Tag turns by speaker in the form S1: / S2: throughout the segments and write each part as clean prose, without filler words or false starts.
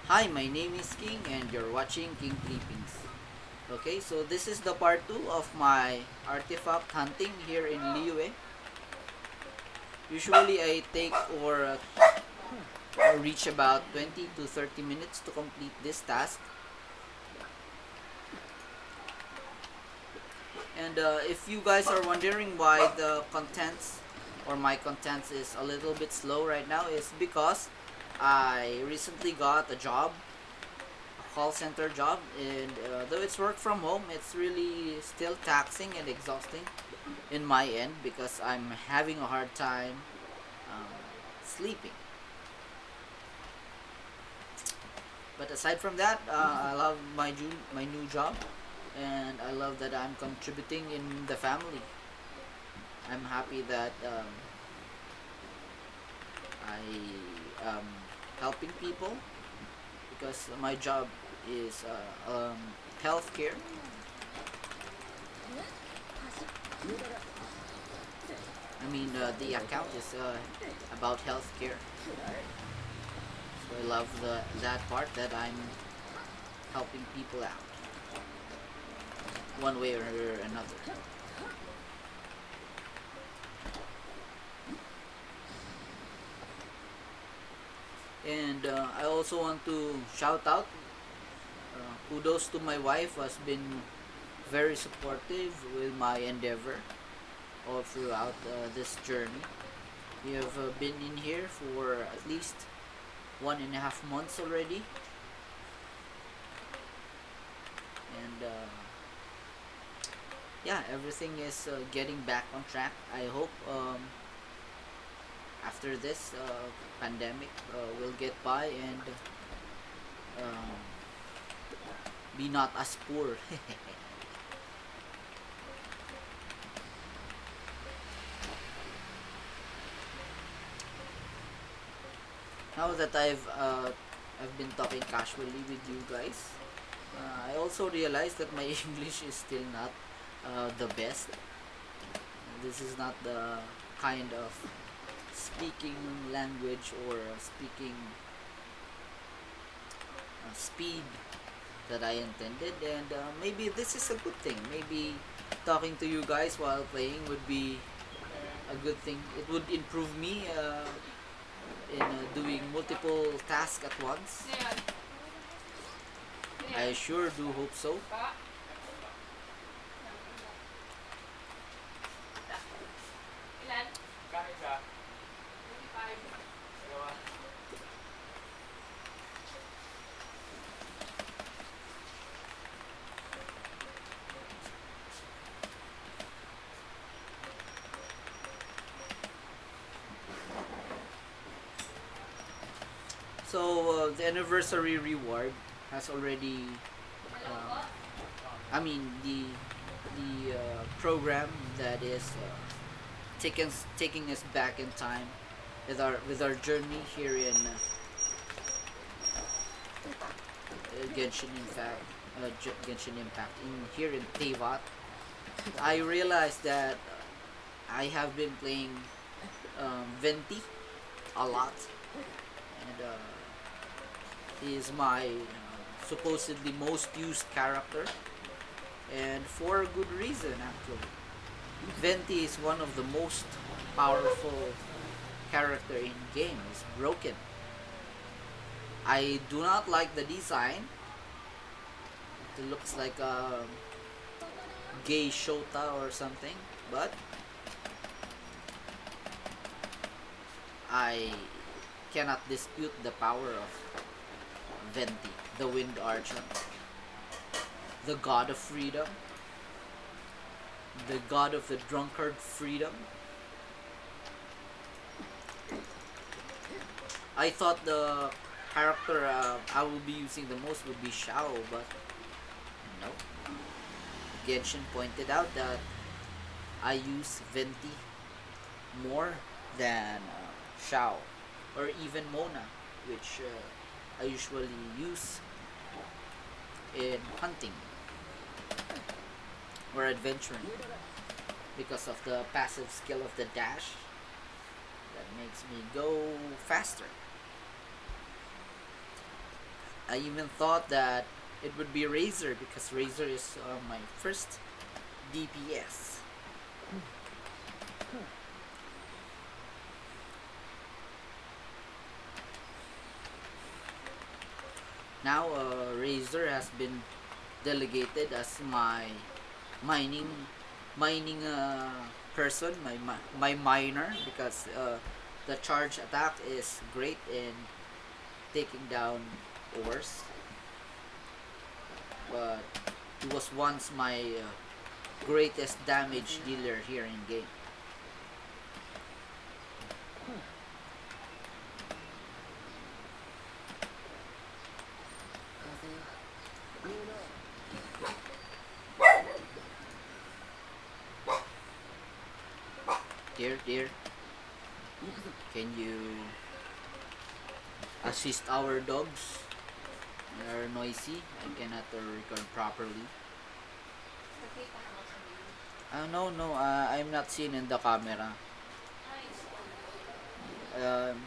S1: Hi, my name is King and you're watching King Clippings. Okay, so this is the part 2 of my artifact hunting here in Liyue. Usually I take or reach about 20 to 30 minutes to complete this task. And if you guys are wondering why the contents or my contents is a little bit slow right now, is because I recently got a job, a call center job, and though it's work from home, it's really still taxing and exhausting in my end because I'm having a hard time um, sleeping. But aside from that, I love my new job, and I love that I'm contributing in the family. I'm happy that I am helping people because my job is healthcare. I mean, the account is about healthcare, so I love that part that I'm helping people out one way or another. And I also want to shout out kudos to my wife who has been very supportive with my endeavor all throughout this journey. We have been in here for at least 1.5 months already, and yeah, everything is getting back on track. I hope after this pandemic we'll get by and um, be not as poor. Now that I've been talking casually with you guys, I also realized that my English is still not the best. This is not the kind of speaking language or speaking speed that I intended, and maybe this is a good thing. Maybe talking to you guys while playing would be a good thing. It would improve me in doing multiple tasks at once. I sure do hope so. So the anniversary reward has already, uh, I mean the program that is taking us back in time with our journey here in Genshin Impact, Genshin Impact in here in Tevat. I realized that I have been playing Venti a lot, and he is my supposedly most used character, and for a good reason actually. Venti is one of the most powerful character in game. It's broken. I do not like the design. It looks like a gay Shota or something, but I cannot dispute the power of Venti, the Wind Archer, the god of freedom, the god of the drunkard freedom. I thought the character I will be using the most would be Shao, but no. Genshin pointed out that I use Venti more than Shao or even Mona, which I usually use in hunting or adventuring because of the passive skill of the dash that makes me go faster. I even thought that it would be Razor because Razor is my first DPS. Now Razor has been delegated as my mining mining person, my miner, because the charge attack is great in taking down ores. But he was once my greatest damage dealer here in game. Dear, can you assist our dogs? They are noisy. I cannot record properly. No, I'm not seen in the camera. Um,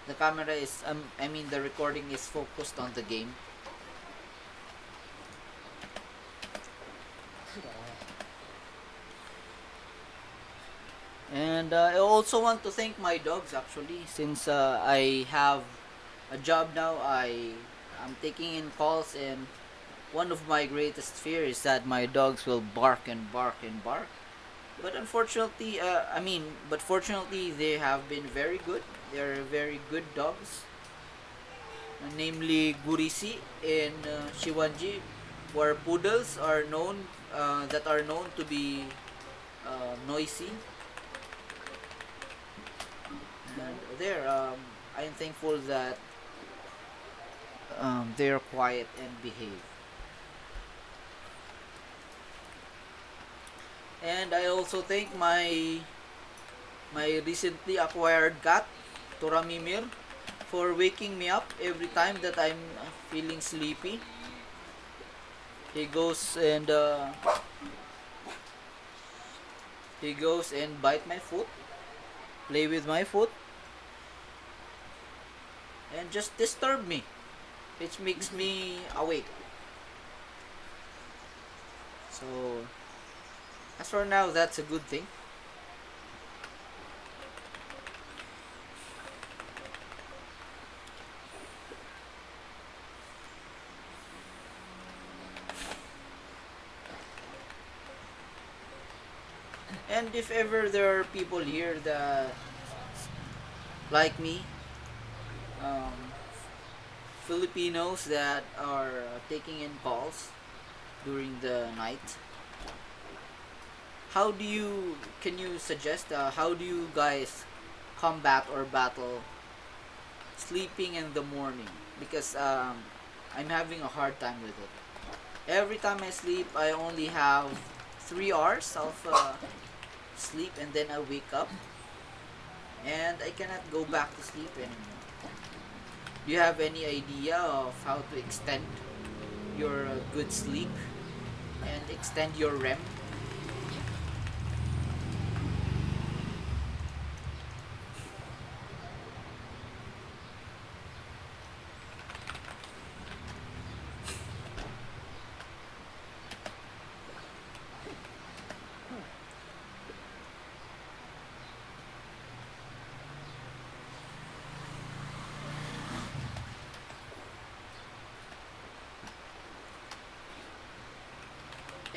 S1: the camera is, I mean, the recording is focused on the game. And I also want to thank my dogs actually, since I have a job now. I'm taking in calls, and one of my greatest fears is that my dogs will bark and bark and bark. But unfortunately, but fortunately, they have been very good. They're very good dogs, namely Gurisi and Shiwanji, where poodles are known that are known to be noisy. And there, I'm thankful that they're quiet and behave. And I also thank my recently acquired cat, Toramimir, for waking me up every time that I'm feeling sleepy. He goes and bite my foot, play with my foot, and just disturb me, which makes me awake. So as for now, that's a good thing. And if ever there are people here that like me, um, Filipinos that are taking in calls during the night, how do you can you suggest how do you guys combat or battle sleeping in the morning? Because I'm having a hard time with it. Every time I sleep, I only have 3 hours of sleep, and then I wake up and I cannot go back to sleep anymore. Do you have any idea of how to extend your good sleep and extend your REM?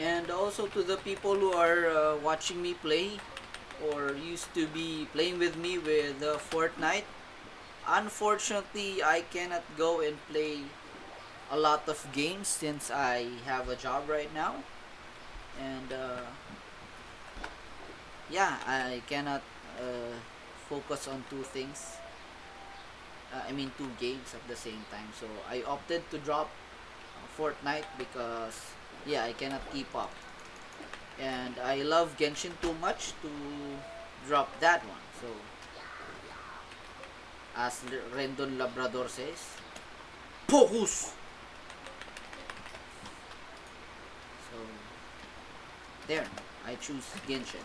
S1: And also to the people who are watching me play or used to be playing with me with Fortnite, unfortunately, I cannot go and play a lot of games since I have a job right now. And yeah, I cannot uh, focus on two things. Two games at the same time. So I opted to drop Fortnite because yeah, I cannot keep up. And I love Genshin too much to drop that one. So as Rendon Labrador says, focus. So there, I choose Genshin.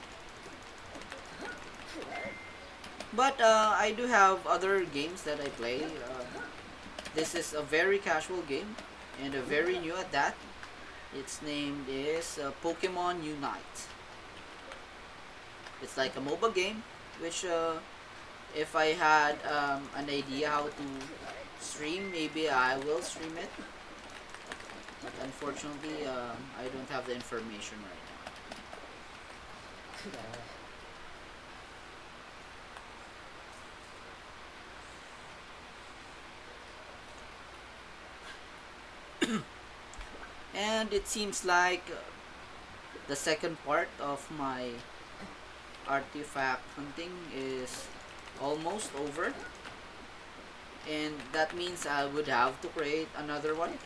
S1: But I do have other games that I play. This is a very casual game and a very new at that. Its name is Pokemon Unite. It's like a mobile game, which if I had an idea how to stream, maybe I will stream it. But unfortunately, I don't have the information right now. And it seems like the second part of my artifact hunting is almost over, and that means I would have to create another one.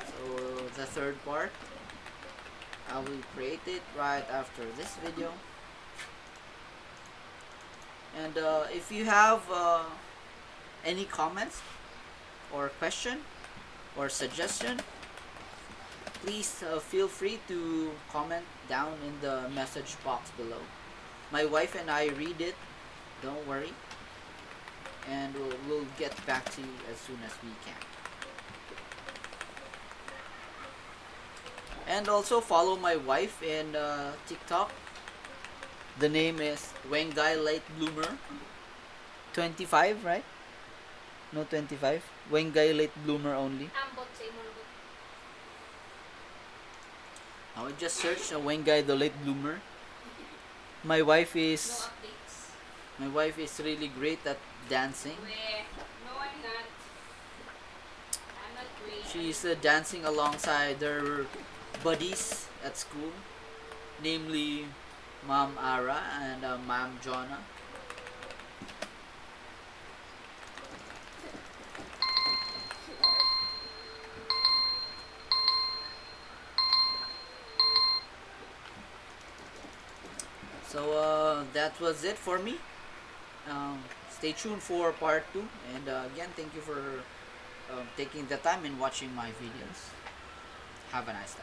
S1: So the third part, I will create it right after this video. And if you have any comments or question or suggestion, please feel free to comment down in the message box below. My wife and I read it, don't worry, and we'll get back to you as soon as we can. And also follow my wife in TikTok. The name is Wengai Late Bloomer 25, right? No, 25. Wengai Late Bloomer only. I would just search Wengai the Late Bloomer. My wife is really great at dancing.
S2: No, I'm not. I'm not great.
S1: She's dancing alongside her buddies at school, namely Mom Ara and Mom Jonna. So that was it for me. Stay tuned for part 2, and again, thank you for taking the time and watching my videos. Have a nice day.